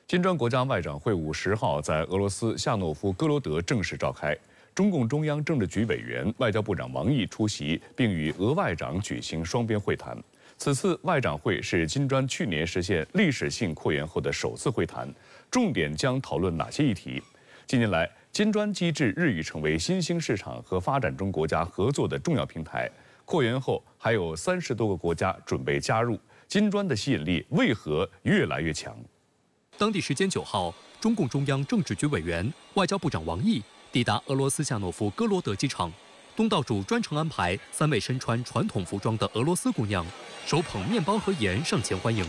金砖国家外长会晤10号在俄罗斯夏诺夫哥罗德正式召开，中共中央政治局委员、外交部长王毅出席，并与俄外长举行双边会谈。此次外长会是金砖去年实现历史性扩员后的首次会谈，重点将讨论哪些议题？近年来，金砖机制日益成为新兴市场和发展中国家合作的重要平台。扩员后，还有30多个国家准备加入，金砖的吸引力为何越来越强？当地时间9号，中共中央政治局委员、外交部长王毅抵达俄罗斯夏诺夫哥罗德机场，东道主专程安排3位身穿传统服装的俄罗斯姑娘，手捧面包和盐上前欢迎。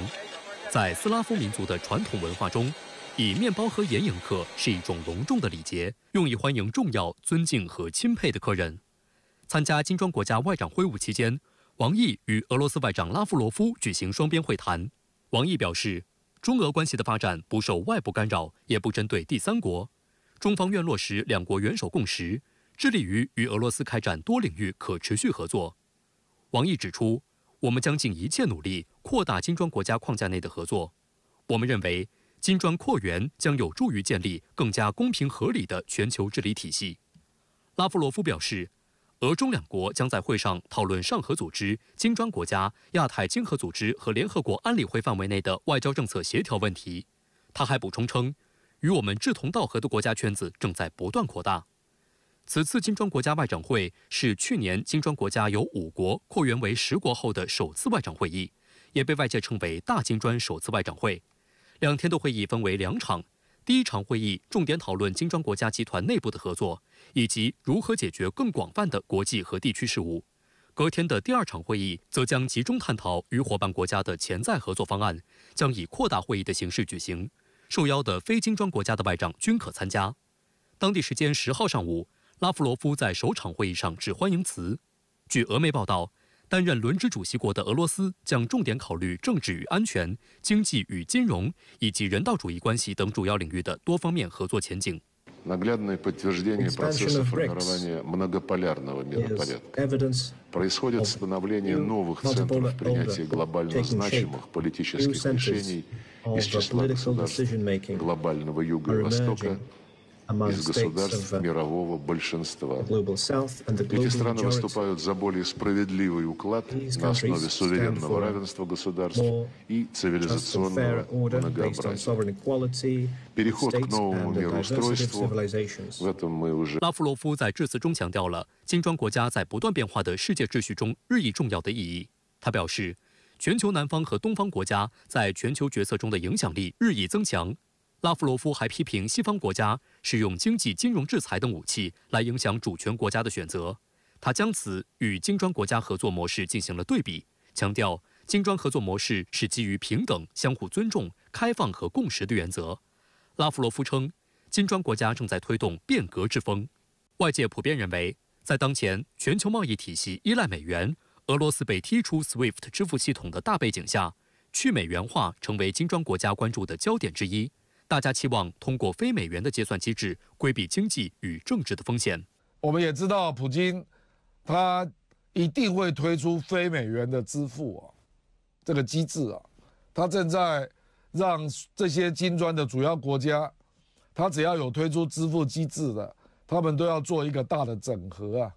在斯拉夫民族的传统文化中，以面包和盐迎客是一种隆重的礼节，用以欢迎重要、尊敬和钦佩的客人。参加金砖国家外长会晤期间，王毅与俄罗斯外长拉夫罗夫举行双边会谈。王毅表示，中俄关系的发展不受外部干扰，也不针对第三国。中方愿落实两国元首共识，致力于与俄罗斯开展多领域可持续合作。王毅指出，我们将尽一切努力扩大金砖国家框架内的合作。我们认为，金砖扩员将有助于建立更加公平合理的全球治理体系。拉夫罗夫表示，俄中两国将在会上讨论上合组织、金砖国家、亚太经合组织和联合国安理会范围内的外交政策协调问题。他还补充称，与我们志同道合的国家圈子正在不断扩大。此次金砖国家外长会是去年金砖国家由5国扩员为10国后的首次外长会议，也被外界称为大金砖首次外长会。2天的会议分为2场。第一场会议重点讨论金砖国家集团内部的合作，以及如何解决更广泛的国际和地区事务。隔天的第2场会议则将集中探讨与伙伴国家的潜在合作方案，将以扩大会议的形式举行。受邀的非金砖国家的外长均可参加。当地时间10号上午，拉夫罗夫在首场会议上致欢迎词。据俄媒报道，担任轮值主席国的俄罗斯将重点考虑政治与安全、经济与金融以及人道主义关系等主要领域的多方面合作前景。Наглядное подтверждение процесса формирования многополярного миропорядка. Происходит становление новых центров принятия глобально значимых политических решений из числа государств глобального Юга и Востока, из государств мирового большинства. Эти страны выступают за более справедливый уклад на основе суверенного равенства государств и цивилизационного многообразия. Переход к новому мироустройству, в этом мы уже... 拉夫罗夫在致辞中强调了金砖国家在不断变化的世界秩序中日益重要的意义。他表示，全球南方和东方国家在全球决策中的影响力日益增强。拉夫罗夫还批评西方国家使用经济、金融制裁等武器来影响主权国家的选择。他将此与金砖国家合作模式进行了对比，强调金砖合作模式是基于平等、相互尊重、开放和共识的原则。拉夫罗夫称，金砖国家正在推动变革之风。外界普遍认为，在当前全球贸易体系依赖美元、俄罗斯被踢出 SWIFT 支付系统的大背景下，去美元化成为金砖国家关注的焦点之一。大家期望通过非美元的结算机制规避经济与政治的风险。我们也知道，普京他一定会推出非美元的支付这个机制他正在让这些金砖的主要国家，他只要有推出支付机制的，他们都要做一个大的整合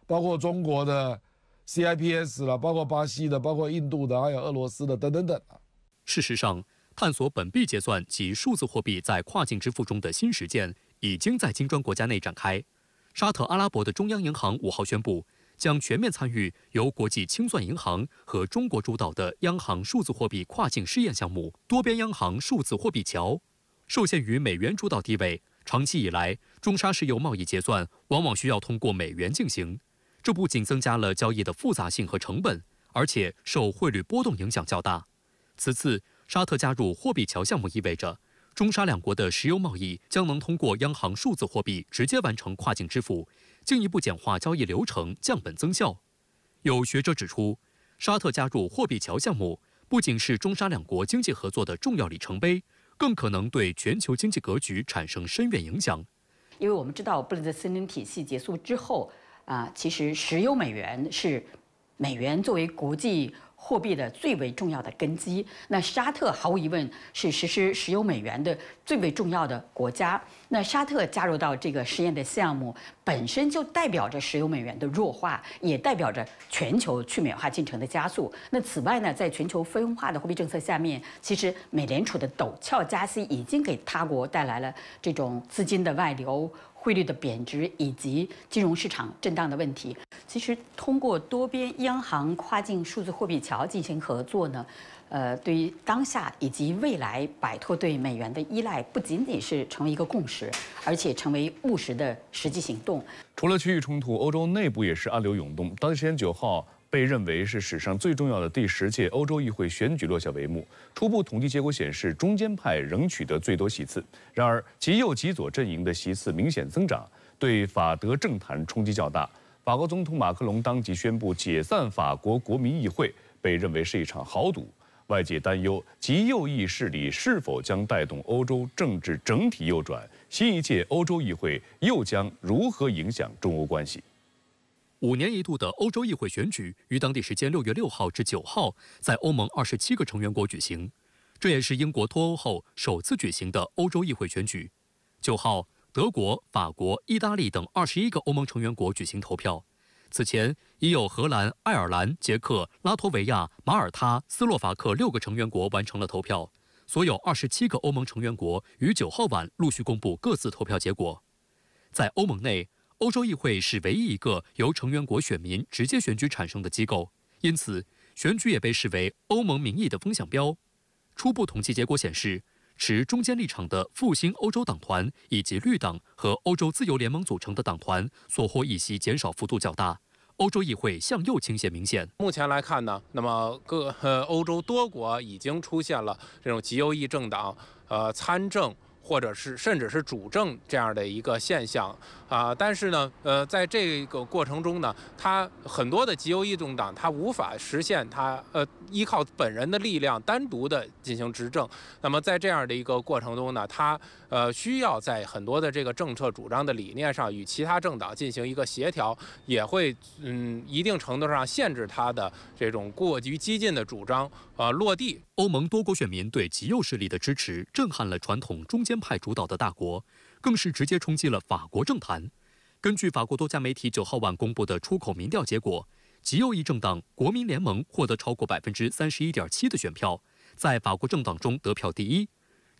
包括中国的 CIPS 啦，包括巴西的，包括印度的，还有俄罗斯的等等等事实上，探索本币结算及数字货币在跨境支付中的新实践已经在金砖国家内展开。沙特阿拉伯的中央银行5号宣布，将全面参与由国际清算银行和中国主导的央行数字货币跨境试验项目——多边央行数字货币桥。受限于美元主导地位，长期以来，中沙石油贸易结算往往需要通过美元进行，这不仅增加了交易的复杂性和成本，而且受汇率波动影响较大。此次沙特加入货币桥项目意味着，中沙两国的石油贸易将能通过央行数字货币直接完成跨境支付，进一步简化交易流程，降本增效。有学者指出，沙特加入货币桥项目不仅是中沙两国经济合作的重要里程碑，更可能对全球经济格局产生深远影响。因为我们知道布雷顿森林体系结束之后其实石油美元是美元作为国际货币的最为重要的根基。那沙特毫无疑问是实施石油美元的最为重要的国家。那沙特加入到这个实验的项目，本身就代表着石油美元的弱化，也代表着全球去美元化进程的加速。那此外呢，在全球分化的货币政策下面，其实美联储的陡峭加息已经给他国带来了这种资金的外流、汇率的贬值以及金融市场震荡的问题。其实通过多边央行跨境数字货币桥进行合作呢，对于当下以及未来摆脱对美元的依赖，不仅仅是成为一个共识，而且成为务实的实际行动。除了区域冲突，欧洲内部也是暗流涌动。当地时间9号。被认为是史上最重要的第10届欧洲议会选举落下帷幕。初步统计结果显示，中间派仍取得最多席次。然而，极右极左阵营的席次明显增长，对法德政坛冲击较大。法国总统马克龙当即宣布解散法国国民议会，被认为是一场豪赌。外界担忧极右翼势力是否将带动欧洲政治整体右转，新一届欧洲议会又将如何影响中欧关系？5年一度的欧洲议会选举于当地时间6月6号至9号在欧盟27个成员国举行，这也是英国脱欧后首次举行的欧洲议会选举。9号，德国、法国、意大利等21个欧盟成员国举行投票。此前已有荷兰、爱尔兰、捷克、拉脱维亚、马耳他、斯洛伐克6个成员国完成了投票。所有27个欧盟成员国于9号晚陆续公布各自投票结果。在欧盟内，欧洲议会是唯一一个由成员国选民直接选举产生的机构，因此选举也被视为欧盟民意的风向标。初步统计结果显示，持中间立场的复兴欧洲党团以及绿党和欧洲自由联盟组成的党团所获议席减少幅度较大，欧洲议会向右倾斜明显。目前来看呢，那么欧洲多国已经出现了这种极右翼政党参政，或者是甚至是主政这样的一个现象但是呢，在这个过程中呢，它很多的极右翼政党它无法实现它依靠本人的力量单独的进行执政。那么在这样的一个过程中呢，它需要在很多的这个政策主张的理念上与其他政党进行一个协调，也会一定程度上限制它的这种过于激进的主张落地。欧盟多国选民对极右势力的支持震撼了传统中间派主导的大国，更是直接冲击了法国政坛。根据法国多家媒体9号晚公布的出口民调结果，极右翼政党国民联盟获得超过31.7%的选票，在法国政党中得票第一。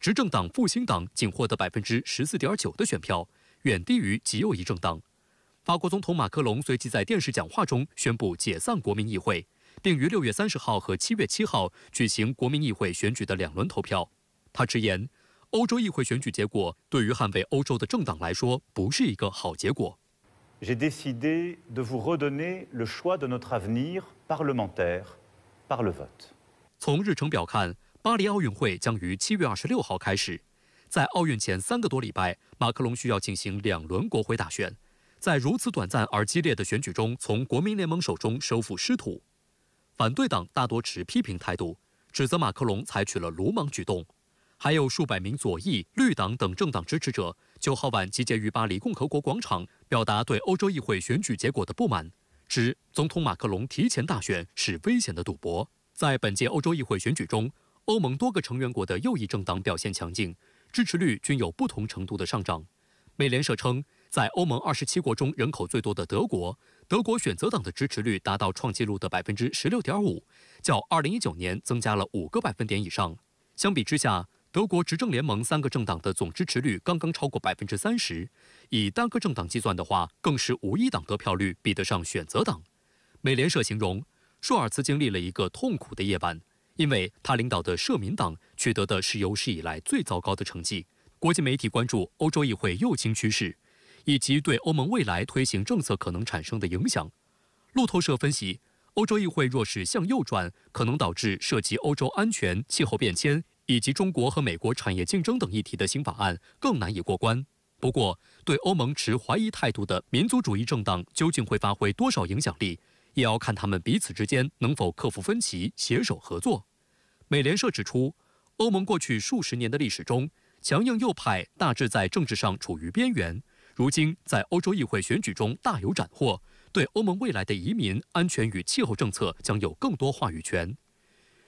执政党复兴党仅获得14.9%的选票，远低于极右翼政党。法国总统马克龙随即在电视讲话中宣布解散国民议会，并于6月30号和7月7号举行国民议会选举的2轮投票。他直言，欧洲议会选举结果对于捍卫欧洲的政党来说不是一个好结果。J'ai décidé de vous redonner le choix de notre avenir parlementaire par le vote。从日程表看，巴黎奥运会将于7月26号开始。在奥运前3个多礼拜，马克龙需要进行2轮国会大选，在如此短暂而激烈的选举中，从国民联盟手中收复失土。反对党大多持批评态度，指责马克龙采取了鲁莽举动。还有数百名左翼、绿党等政党支持者9号晚集结于巴黎共和国广场，表达对欧洲议会选举结果的不满，指总统马克龙提前大选是危险的赌博。在本届欧洲议会选举中，欧盟多个成员国的右翼政党表现强劲，支持率均有不同程度的上涨。美联社称，在欧盟27国中人口最多的德国选择党的支持率达到创纪录的16.5%，较2019年增加了5个百分点以上。相比之下，德国执政联盟3个政党的总支持率刚刚超过30%，以单个政党计算的话，更是无一党得票率比得上选择党。美联社形容，舒尔茨经历了一个痛苦的夜晚，因为他领导的社民党取得的是有史以来最糟糕的成绩。国际媒体关注欧洲议会右倾趋势，以及对欧盟未来推行政策可能产生的影响。路透社分析，欧洲议会若是向右转，可能导致涉及欧洲安全、气候变迁以及中国和美国产业竞争等议题的新法案更难以过关。不过，对欧盟持怀疑态度的民族主义政党究竟会发挥多少影响力，也要看他们彼此之间能否克服分歧、携手合作。美联社指出，欧盟过去数十年的历史中，强硬右派大致在政治上处于边缘，如今在欧洲议会选举中大有斩获，对欧盟未来的移民、安全与气候政策将有更多话语权。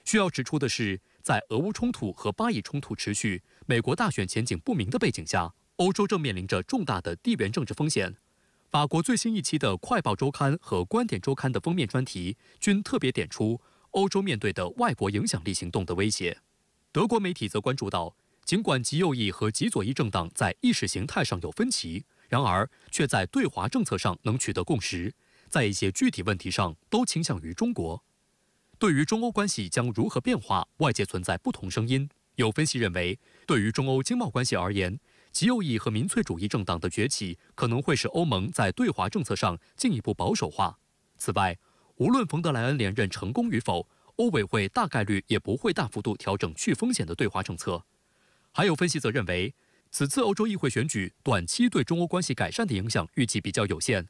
需要指出的是，在俄乌冲突和巴以冲突持续、美国大选前景不明的背景下，欧洲正面临着重大的地缘政治风险。法国最新一期的《快报周刊》和《观点周刊》的封面专题均特别点出欧洲面对的外国影响力行动的威胁。德国媒体则关注到，尽管极右翼和极左翼政党在意识形态上有分歧，然而却在对华政策上能取得共识，在一些具体问题上都倾向于中国。对于中欧关系将如何变化，外界存在不同声音。有分析认为，对于中欧经贸关系而言，极右翼和民粹主义政党的崛起可能会使欧盟在对华政策上进一步保守化。此外，无论冯德莱恩连任成功与否，欧委会大概率也不会大幅度调整去风险的对华政策。还有分析则认为，此次欧洲议会选举短期对中欧关系改善的影响预计比较有限。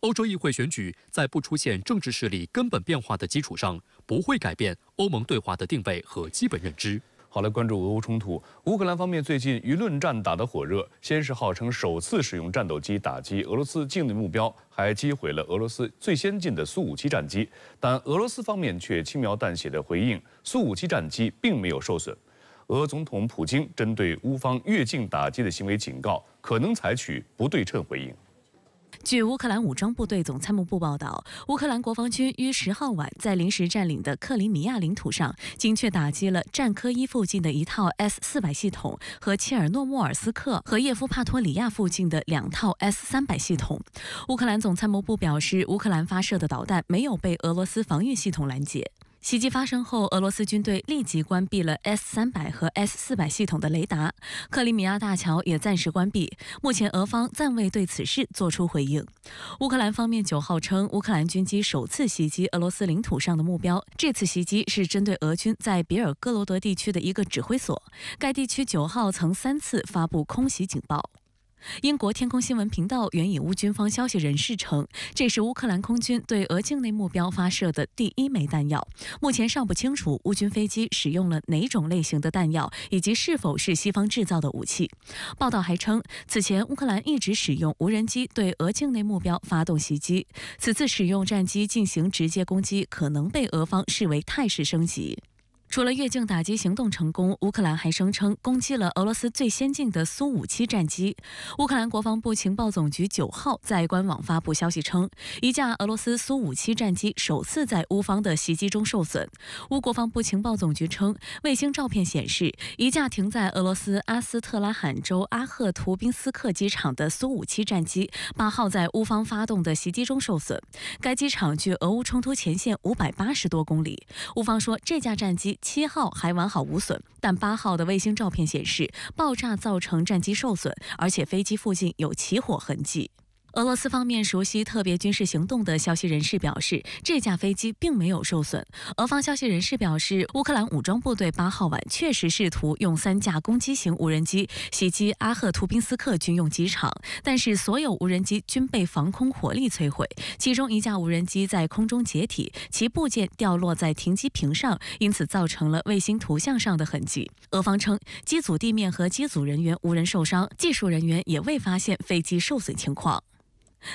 欧洲议会选举在不出现政治势力根本变化的基础上，不会改变欧盟对华的定位和基本认知。好，来关注俄乌冲突。乌克兰方面最近舆论战打得火热，先是号称首次使用战斗机打击俄罗斯境内目标，还击毁了俄罗斯最先进的苏57战机。但俄罗斯方面却轻描淡写地回应，苏57战机并没有受损。俄总统普京针对乌方越境打击的行为警告，可能采取不对称回应。据乌克兰武装部队总参谋部报道，乌克兰国防军于10号晚在临时占领的克里米亚领土上，精确打击了战科伊附近的一套 S-400系统和切尔诺莫尔斯克和叶夫帕托里亚附近的2套 S-300系统。乌克兰总参谋部表示，乌克兰发射的导弹没有被俄罗斯防御系统拦截。袭击发生后，俄罗斯军队立即关闭了 S-300和 S-400系统的雷达，克里米亚大桥也暂时关闭。目前，俄方暂未对此事作出回应。乌克兰方面9号称，乌克兰军机首次袭击俄罗斯领土上的目标，这次袭击是针对俄军在别尔哥罗德地区的一个指挥所，该地区9号曾3次发布空袭警报。英国天空新闻频道援引乌军方消息人士称，这是乌克兰空军对俄境内目标发射的第1枚弹药。目前尚不清楚乌军飞机使用了哪种类型的弹药，以及是否是西方制造的武器。报道还称，此前乌克兰一直使用无人机对俄境内目标发动袭击，此次使用战机进行直接攻击，可能被俄方视为态势升级。除了越境打击行动成功，乌克兰还声称攻击了俄罗斯最先进的苏57战机。乌克兰国防部情报总局9号在官网发布消息称，一架俄罗斯苏57战机首次在乌方的袭击中受损。乌国防部情报总局称，卫星照片显示，一架停在俄罗斯阿斯特拉罕州阿赫图宾斯克机场的苏57战机8号在乌方发动的袭击中受损。该机场距俄乌冲突前线580多公里。乌方说，这架战机7号还完好无损，但8号的卫星照片显示，爆炸造成战机受损，而且飞机附近有起火痕迹。俄罗斯方面熟悉特别军事行动的消息人士表示，这架飞机并没有受损。俄方消息人士表示，乌克兰武装部队8号晚确实试图用3架攻击型无人机袭击阿赫图宾斯克军用机场，但是所有无人机均被防空火力摧毁，其中一架无人机在空中解体，其部件掉落在停机坪上，因此造成了卫星图像上的痕迹。俄方称，机组地面和机组人员无人受伤，技术人员也未发现飞机受损情况。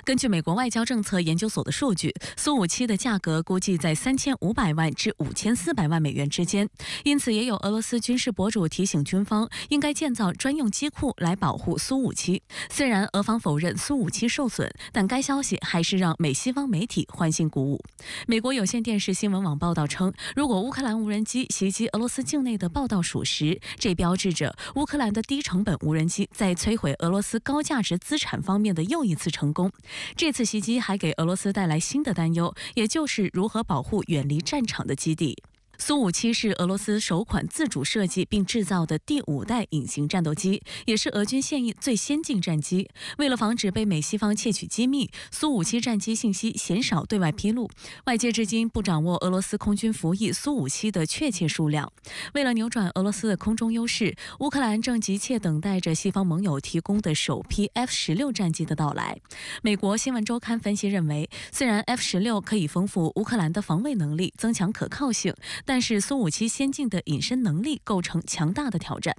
根据美国外交政策研究所的数据，苏57的价格估计在3500万至5400万美元之间，因此也有俄罗斯军事博主提醒军方应该建造专用机库来保护苏57。虽然俄方否认苏57受损，但该消息还是让美西方媒体欢欣鼓舞。美国有线电视新闻网报道称，如果乌克兰无人机袭击俄罗斯境内的报道属实，这标志着乌克兰的低成本无人机在摧毁俄罗斯高价值资产方面的又一次成功。这次袭击还给俄罗斯带来新的担忧，也就是如何保护远离战场的基地。苏57是俄罗斯首款自主设计并制造的第5代隐形战斗机，也是俄军现役最先进战机。为了防止被美西方窃取机密，苏57战机信息鲜少对外披露，外界至今不掌握俄罗斯空军服役苏57的确切数量。为了扭转俄罗斯的空中优势，乌克兰正急切等待着西方盟友提供的首批 F-16战机的到来。美国新闻周刊分析认为，虽然 F-16可以丰富乌克兰的防卫能力，增强可靠性，但但是苏-57先进的隐身能力构成强大的挑战。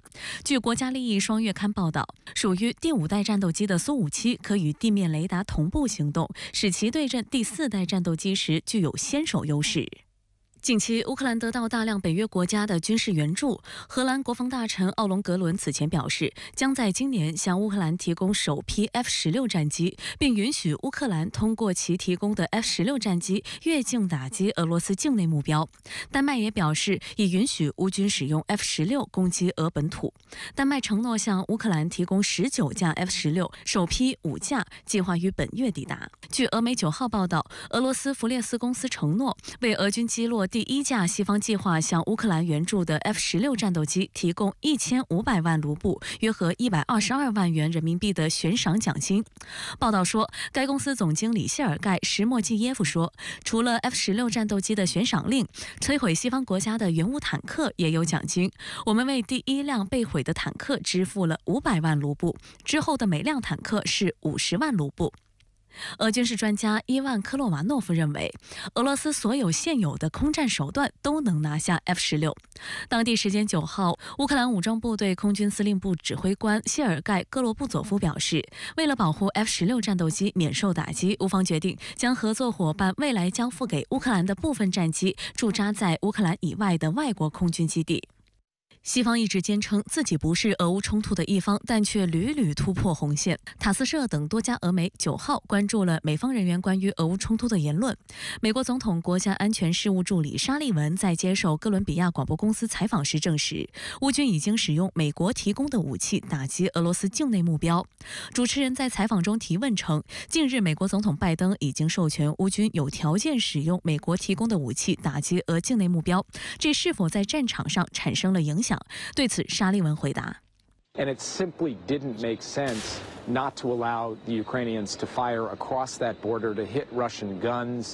据国家利益双月刊报道，属于第5代战斗机的苏-57可与地面雷达同步行动，使其对阵第4代战斗机时具有先手优势。近期，乌克兰得到大量北约国家的军事援助。荷兰国防大臣奥隆格伦此前表示，将在今年向乌克兰提供首批 F-16战机，并允许乌克兰通过其提供的 F-16战机越境打击俄罗斯境内目标。丹麦也表示，已允许乌军使用 F-16攻击俄本土。丹麦承诺向乌克兰提供19架 F-16，首批5架计划于本月抵达。据俄媒9号报道，俄罗斯弗列斯公司承诺为俄军击落第1架西方计划向乌克兰援助的 F-16战斗机提供1500万卢布，约合122万元人民币的悬赏奖金。报道说，该公司总经理谢尔盖·什莫季耶夫说，除了 F-16战斗机的悬赏令，摧毁西方国家的原武坦克也有奖金。我们为第1辆被毁的坦克支付了500万卢布，之后的每辆坦克是50万卢布。俄军事专家伊万科洛瓦诺夫认为，俄罗斯所有现有的空战手段都能拿下 F-16。当地时间9号，乌克兰武装部队空军司令部指挥官谢尔盖·戈罗布佐夫表示，为了保护 F-16战斗机免受打击，乌方决定将合作伙伴未来交付给乌克兰的部分战机驻扎在乌克兰以外的外国空军基地。西方一直坚称自己不是俄乌冲突的一方，但却屡屡突破红线。塔斯社等多家俄媒9号关注了美方人员关于俄乌冲突的言论。美国总统国家安全事务助理沙利文在接受哥伦比亚广播公司采访时证实，乌军已经使用美国提供的武器打击俄罗斯境内目标。主持人在采访中提问称，近日美国总统拜登已经授权乌军有条件使用美国提供的武器打击俄境内目标，这是否在战场上产生了影响？对此，沙利文回答 And it simply didn't make sense not to allow the Ukrainians to fire across that border to hit Russian guns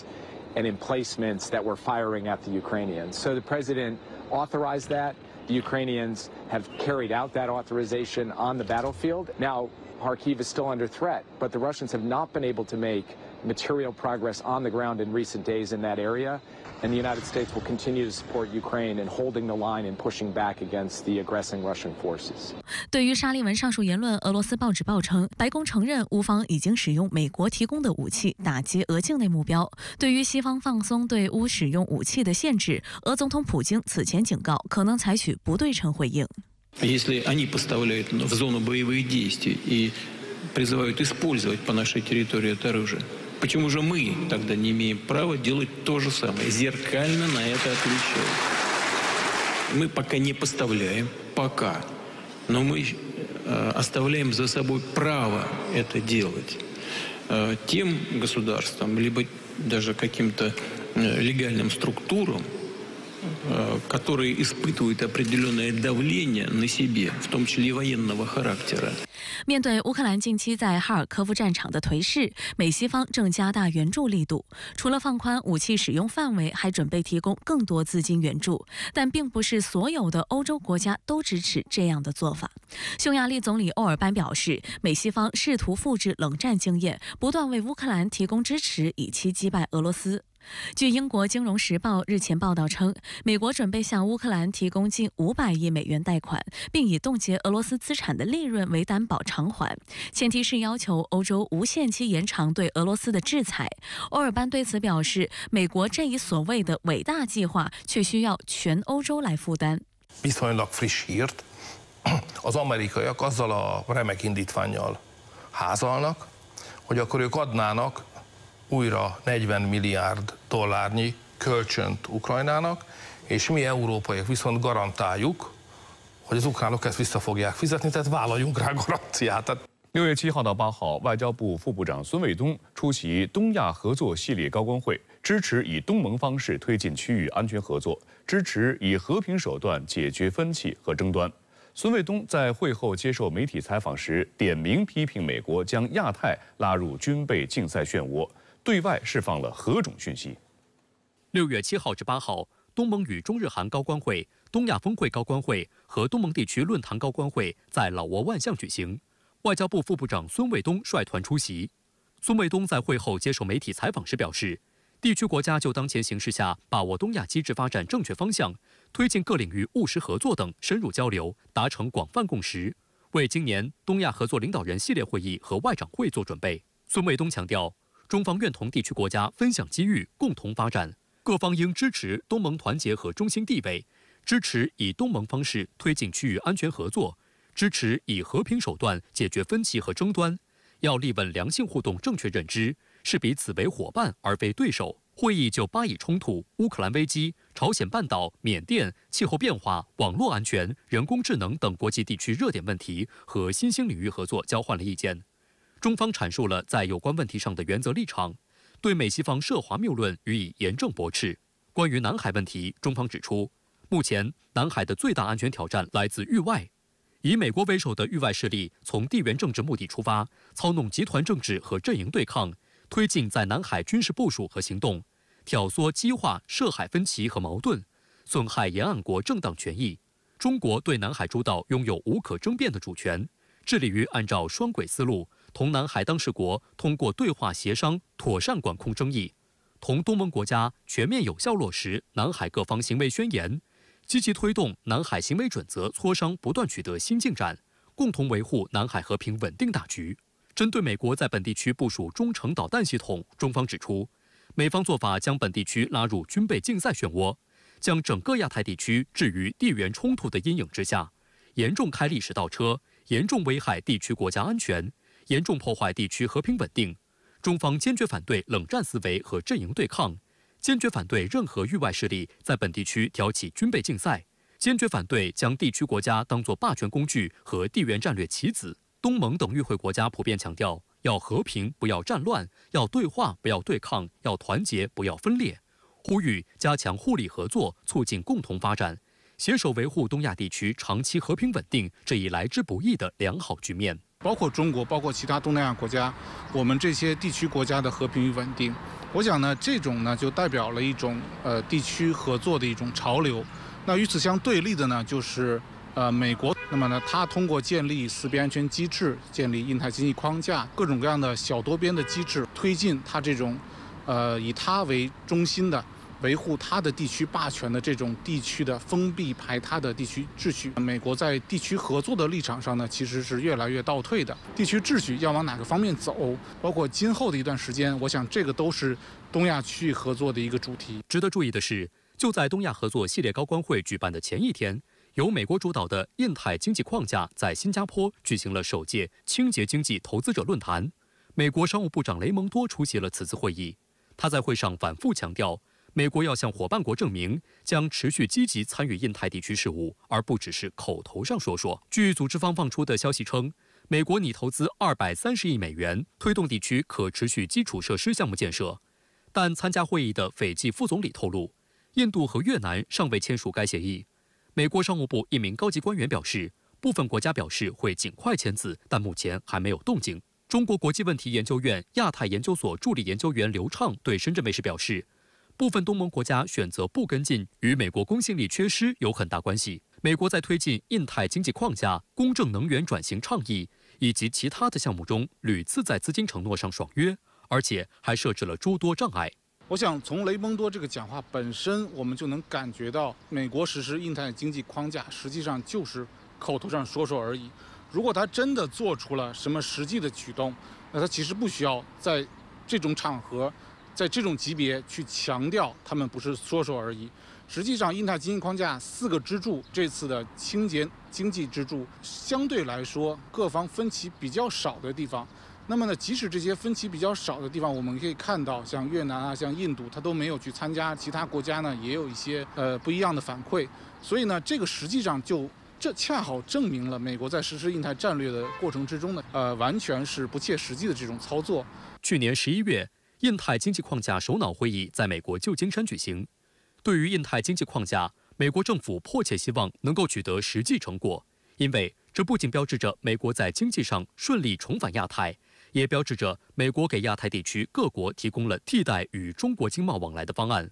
and emplacements that were firing at the Ukrainians. So the president authorized that. The Ukrainians have carried out that authorization on the battlefield. Now, Kharkiv is still under threat, but the Russians have not been able to make material progress on the ground in recent days in that area. And the United States will continue to support Ukraine in holding the line and pushing back against the aggressing Russian forces. 对于沙利文上述言论，俄罗斯报纸报称，白宫承认乌方已经使用美国提供的武器打击俄境内目标。对于西方放松对乌使用武器的限制，俄总统普京此前警告，可能采取不对称回应。Если они поставляют в зону боевых действий и призывают использовать по нашей территории это оружие, почему же мы тогда не имеем права делать то же самое, зеркально на это отвечать? Мы пока не поставляем, пока, но мы оставляем за собой право это делать тем государствам, либо даже каким-то легальным структурам, которые испытывают определенное давление на себе, в том числе и военного характера. 面对乌克兰近期在哈尔科夫战场的颓势，美西方正加大援助力度。除了放宽武器使用范围，还准备提供更多资金援助。但并不是所有的欧洲国家都支持这样的做法。匈牙利总理欧尔班表示，美西方试图复制冷战经验，不断为乌克兰提供支持，以期击败俄罗斯。据英国《金融时报》日前报道称，美国准备向乌克兰提供近500亿美元贷款，并以冻结俄罗斯资产的利润为担保偿还，前提是要求欧洲无限期延长对俄罗斯的制裁。欧尔班对此表示，美国这一所谓的伟大计划却需要全欧洲来负担。Viszonylag friss hírt, az amerikaiak azzal a remek indítvánnyal házalnak, hogy akkor ők adnának újra 40 milliárd dollárnyi kölcsönt Ukrajnának, és mi európaiak viszont garantáljuk, hogy az ukránok ezt vissza fogják fizetni, tehát vállaljunk rá garanciát. 6月7号到8号，外交部副部长孙卫东出席东亚合作系列高官会，支持以东盟方式推进区域安全合作，支持以和平手段解决分歧和争端。孙卫东在会后接受媒体采访时，点名批评美国将亚太拉入军备竞赛漩涡，对外释放了何种讯息？6月7号至8号，东盟与中日韩高官会、东亚峰会高官会和东盟地区论坛高官会在老挝万象举行，外交部副部长孙卫东率团出席。孙卫东在会后接受媒体采访时表示，地区国家就当前形势下把握东亚机制发展正确方向，推进各领域务实合作等深入交流，达成广泛共识，为今年东亚合作领导人系列会议和外长会做准备。孙卫东强调，中方愿同地区国家分享机遇，共同发展，各方应支持东盟团结和中心地位，支持以东盟方式推进区域安全合作，支持以和平手段解决分歧和争端，要立稳良性互动正确认知，视彼此为伙伴而非对手。会议就巴以冲突、乌克兰危机、朝鲜半岛、缅甸、气候变化、网络安全、人工智能等国际地区热点问题和新兴领域合作交换了意见。中方阐述了在有关问题上的原则立场，对美西方涉华谬论予以严正驳斥。关于南海问题，中方指出，目前南海的最大安全挑战来自域外，以美国为首的域外势力从地缘政治目的出发，操弄集团政治和阵营对抗，推进在南海军事部署和行动，挑唆激化涉海分歧和矛盾，损害沿岸国正当权益。中国对南海诸岛拥有无可争辩的主权，致力于按照双轨思路，同南海当事国通过对话协商妥善管控争议，同东盟国家全面有效落实南海各方行为宣言，积极推动南海行为准则磋商不断取得新进展，共同维护南海和平稳定大局。针对美国在本地区部署中程导弹系统，中方指出，美方做法将本地区拉入军备竞赛漩涡，将整个亚太地区置于地缘冲突的阴影之下，严重开历史倒车，严重危害地区国家安全，严重破坏地区和平稳定。中方坚决反对冷战思维和阵营对抗，坚决反对任何域外势力在本地区挑起军备竞赛，坚决反对将地区国家当作霸权工具和地缘战略棋子。东盟等与会国家普遍强调，要和平不要战乱，要对话不要对抗，要团结不要分裂，呼吁加强互利合作，促进共同发展，携手维护东亚地区长期和平稳定这一来之不易的良好局面。包括中国，包括其他东南亚国家，我们这些地区国家的和平与稳定，我想呢，这种呢就代表了一种地区合作的一种潮流。那与此相对立的呢，就是美国。那么呢，它通过建立四边安全机制，建立印太经济框架，各种各样的小多边的机制，推进它这种以它为中心的维护它的地区霸权的这种地区的封闭排他的地区秩序。美国在地区合作的立场上呢，其实是越来越倒退的。地区秩序要往哪个方面走，包括今后的一段时间，我想这个都是东亚区域合作的一个主题。值得注意的是，就在东亚合作系列高官会举办的前一天，由美国主导的印太经济框架在新加坡举行了首届清洁经济投资者论坛。美国商务部长雷蒙多出席了此次会议，他在会上反复强调，美国要向伙伴国证明将持续积极参与印太地区事务，而不只是口头上说说。据组织方放出的消息称，美国拟投资230亿美元推动地区可持续基础设施项目建设，但参加会议的斐济副总理透露，印度和越南尚未签署该协议。美国商务部一名高级官员表示，部分国家表示会尽快签字，但目前还没有动静。中国国际问题研究院亚太研究所助理研究员刘畅对深圳卫视表示，部分东盟国家选择不跟进，与美国公信力缺失有很大关系。美国在推进印太经济框架、公正能源转型倡议以及其他的项目中，屡次在资金承诺上爽约，而且还设置了诸多障碍。我想从雷蒙多这个讲话本身，我们就能感觉到，美国实施印太经济框架实际上就是口头上说说而已。如果他真的做出了什么实际的举动，那他其实不需要在这种场合，在这种级别去强调他们不是说说而已。实际上，印太经济框架4个支柱，这次的清洁经济支柱，相对来说各方分歧比较少的地方。那么呢，即使这些分歧比较少的地方，我们可以看到，像越南啊，像印度，它都没有去参加，其他国家呢也有一些不一样的反馈。所以呢，这个实际上这恰好证明了美国在实施印太战略的过程之中呢，完全是不切实际的这种操作。去年11月，印太经济框架首脑会议在美国旧金山举行。对于印太经济框架，美国政府迫切希望能够取得实际成果，因为这不仅标志着美国在经济上顺利重返亚太，也标志着美国给亚太地区各国提供了替代与中国经贸往来的方案。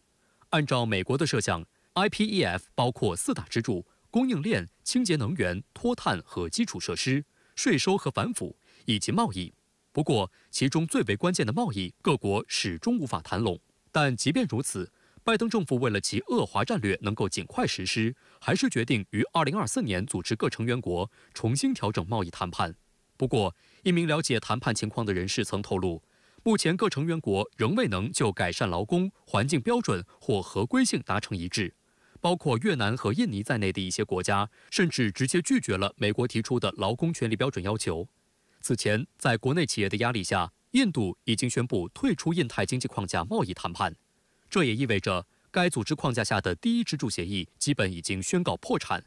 按照美国的设想 ，IPEF 包括4大支柱：供应链、清洁能源、脱碳和基础设施、税收和反腐以及贸易。不过，其中最为关键的贸易，各国始终无法谈拢。但即便如此，拜登政府为了其恶华战略能够尽快实施，还是决定于2024年组织各成员国重新调整贸易谈判。不过，一名了解谈判情况的人士曾透露，目前各成员国仍未能就改善劳工、环境标准或合规性达成一致。包括越南和印尼在内的一些国家，甚至直接拒绝了美国提出的劳工权利标准要求。此前，在国内企业的压力下，印度已经宣布退出印太经济框架贸易谈判。这也意味着该组织框架下的第一支柱协议基本已经宣告破产。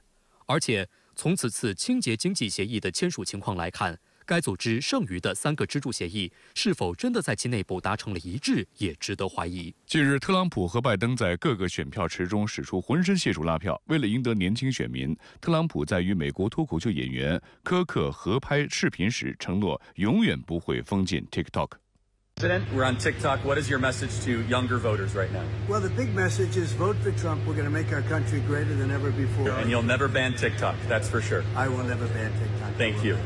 而且，从此次清洁经济协议的签署情况来看，该组织剩余的3个支柱协议是否真的在其内部达成了一致，也值得怀疑。近日，特朗普和拜登在各个选票池中使出浑身解数拉票。为了赢得年轻选民，特朗普在与美国脱口秀演员科克合拍视频时承诺永远不会封禁 TikTok。President, we're on TikTok. What is your message to younger voters right now? Well, the big message is vote for Trump. We're going to make our country greater than ever before. And you'll never ban TikTok, that's for sure. I will never ban TikTok. Thank you.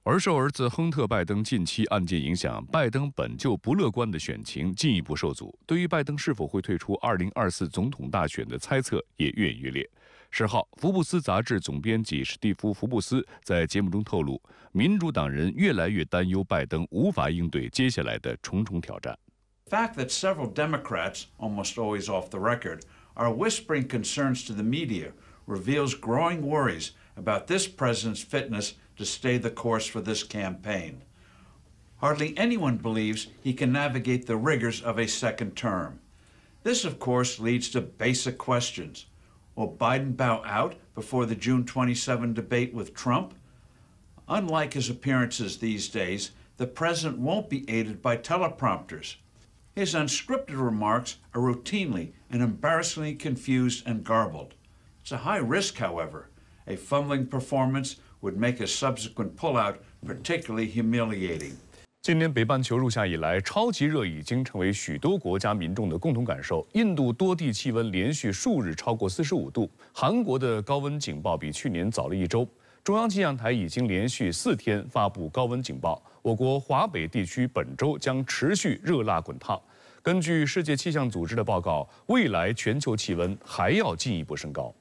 而受儿子亨特·拜登近期案件影响，拜登本就不乐观的选情进一步受阻。对于拜登是否会退出2024总统大选的猜测也越演越烈。10号，福布斯杂志总编辑史蒂夫·福布斯在节目中透露，民主党人越来越担忧拜登无法应对接下来的重重挑战。The fact that several Democrats, almost always off the record, are whispering concerns to the media reveals growing worries about this president's fitness to stay the course for this campaign. Hardly anyone believes he can navigate the rigors of a second term. This, of course, leads to basic questions. Will Biden bow out before the June 27 debate with Trump? Unlike his appearances these days, the president won't be aided by teleprompters. His unscripted remarks are routinely and embarrassingly confused and garbled. It's a high risk, however. A fumbling performance would make a subsequent pullout particularly humiliating. 今年北半球入夏以来，超级热已经成为许多国家民众的共同感受。印度多地气温连续数日超过45度，韩国的高温警报比去年早了1周。中央气象台已经连续4天发布高温警报。我国华北地区本周将持续热辣滚烫。根据世界气象组织的报告，未来全球气温还要进一步升高。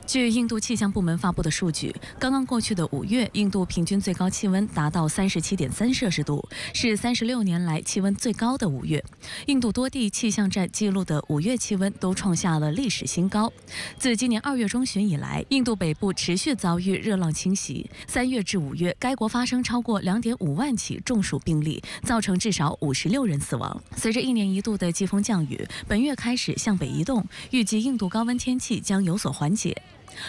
据印度气象部门发布的数据，刚刚过去的5月，印度平均最高气温达到37.3摄氏度，是36年来气温最高的5月。印度多地气象站记录的5月气温都创下了历史新高。自今年2月中旬以来，印度北部持续遭遇热浪侵袭，3月至5月，该国发生超过2.5万起中暑病例，造成至少56人死亡。随着1年1度的季风降雨，本月开始向北移动，预计印度高温天气将有所缓解。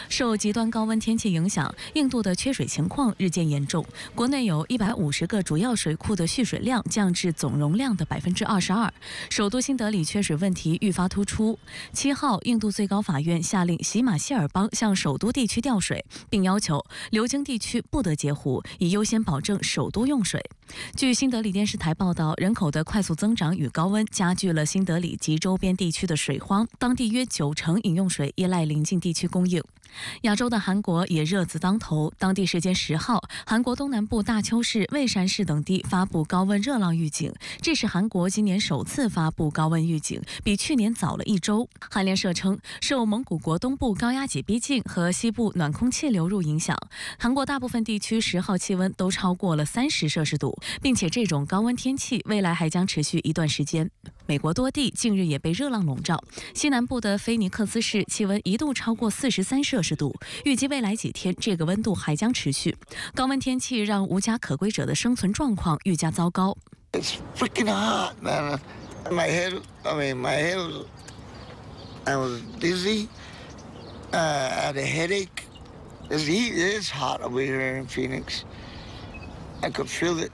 受极端高温天气影响，印度的缺水情况日渐严重。国内有150个主要水库的蓄水量降至总容量的22%。首都新德里缺水问题愈发突出。7号，印度最高法院下令喜马希尔邦向首都地区调水，并要求流经地区不得截湖，以优先保证首都用水。据新德里电视台报道，人口的快速增长与高温加剧了新德里及周边地区的水荒，当地约90%饮用水依赖邻近地区供应。亚洲的韩国也热字当头，当地时间10号，韩国东南部大邱市、蔚山市等地发布高温热浪预警，这是韩国今年首次发布高温预警，比去年早了1周。韩联社称，受蒙古国东部高压脊逼近和西部暖空气流入影响，韩国大部分地区10号气温都超过了30摄氏度，并且这种高温天气未来还将持续一段时间。美国多地近日也被热浪笼罩，西南部的菲尼克斯市气温一度超过43摄氏度，预计未来几天这个温度还将持续。高温天气让无家可归者的生存状况愈加糟糕。It's freaking hot, man. My head, I was dizzy. I had a headache. This heat is hot over here in Phoenix. I could feel it.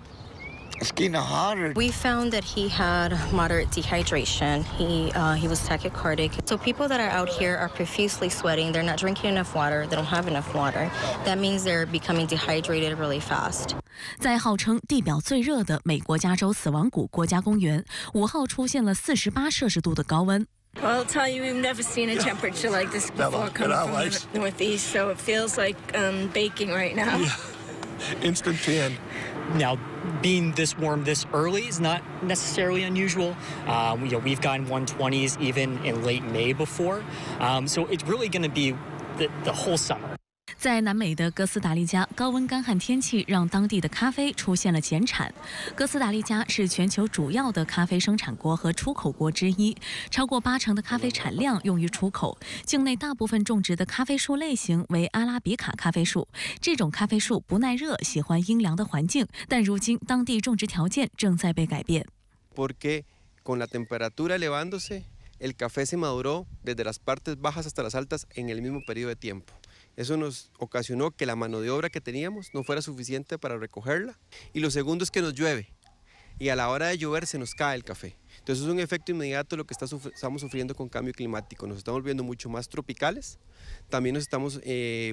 It's getting hotter. We found that he had moderate dehydration. He was tachycardic. So people that are out here are profusely sweating. They're not drinking enough water. They don't have enough water. That means they're becoming dehydrated really fast. 在号称地表最热的美国加州死亡谷国家公园，5号出现了48摄氏度的高温。Well, I'll tell you, we've never seen a temperature like this before coming from the Northeast, so it feels like baking right now. instant tan. Now, being this warm this early is not necessarily unusual. We've gotten 120s even in late May before. So it's really going to be the whole summer. 在南美的哥斯达黎加，高温干旱天气让当地的咖啡出现了减产。哥斯达黎加是全球主要的咖啡生产国和出口国之一，超过80%的咖啡产量用于出口。境内大部分种植的咖啡树类型为阿拉比卡咖啡树，这种咖啡树不耐热，喜欢阴凉的环境，但如今当地种植条件正在被改变。Porque con la temperatura elevándose, el café se maduró desde las partes bajas hasta las altas en el mismo periodo de tiempo. Eso nos ocasionó que la mano de obra que teníamos no fuera suficiente para recogerla. Y lo segundo es que nos llueve. Y a la hora de llover se nos cae el café. Entonces es un efecto inmediato lo que estamos sufriendo con cambio climático. Nos estamos volviendo mucho más tropicales. También nos estamos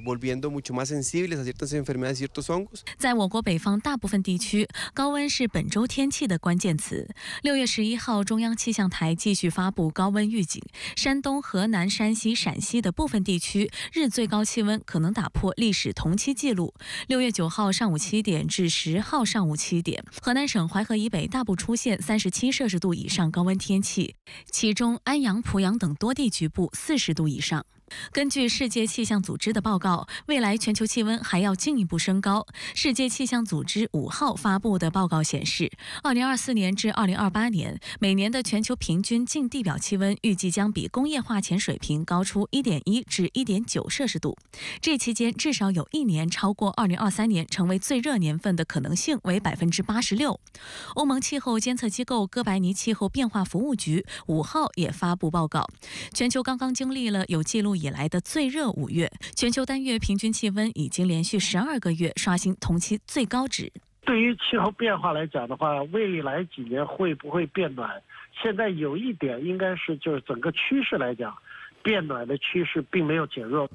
volviendo mucho más sensibles a ciertas enfermedades y ciertos hongos. 在我国北方大部分地区，高温是本周天气的关键词。6月11号，中央气象台继续发布高温预警，山东、河南、山西、陕西的部分地区日最高气温可能打破历史同期纪录。6月9号上午7点至10号上午7点，河南省淮河以北大部出现37摄氏度以上高温天气，其中安阳、濮阳等多地局部40度以上。根据世界气象组织的报告，未来全球气温还要进一步升高。世界气象组织5号发布的报告显示，2024年至2028年，每年的全球平均净地表气温预计将比工业化前水平高出1.1至1.9摄氏度。这期间至少有1年超过2023年成为最热年份的可能性为86%。欧盟气候监测机构哥白尼气候变化服务局5号也发布报告，全球刚刚经历了有记录以来的最热5月，全球单月平均气温已经连续12个月刷新同期最高值。对于气候变化来讲的话，未来几年会不会变暖？现在有一点应该是就是整个趋势来讲，变暖的趋势并没有减弱。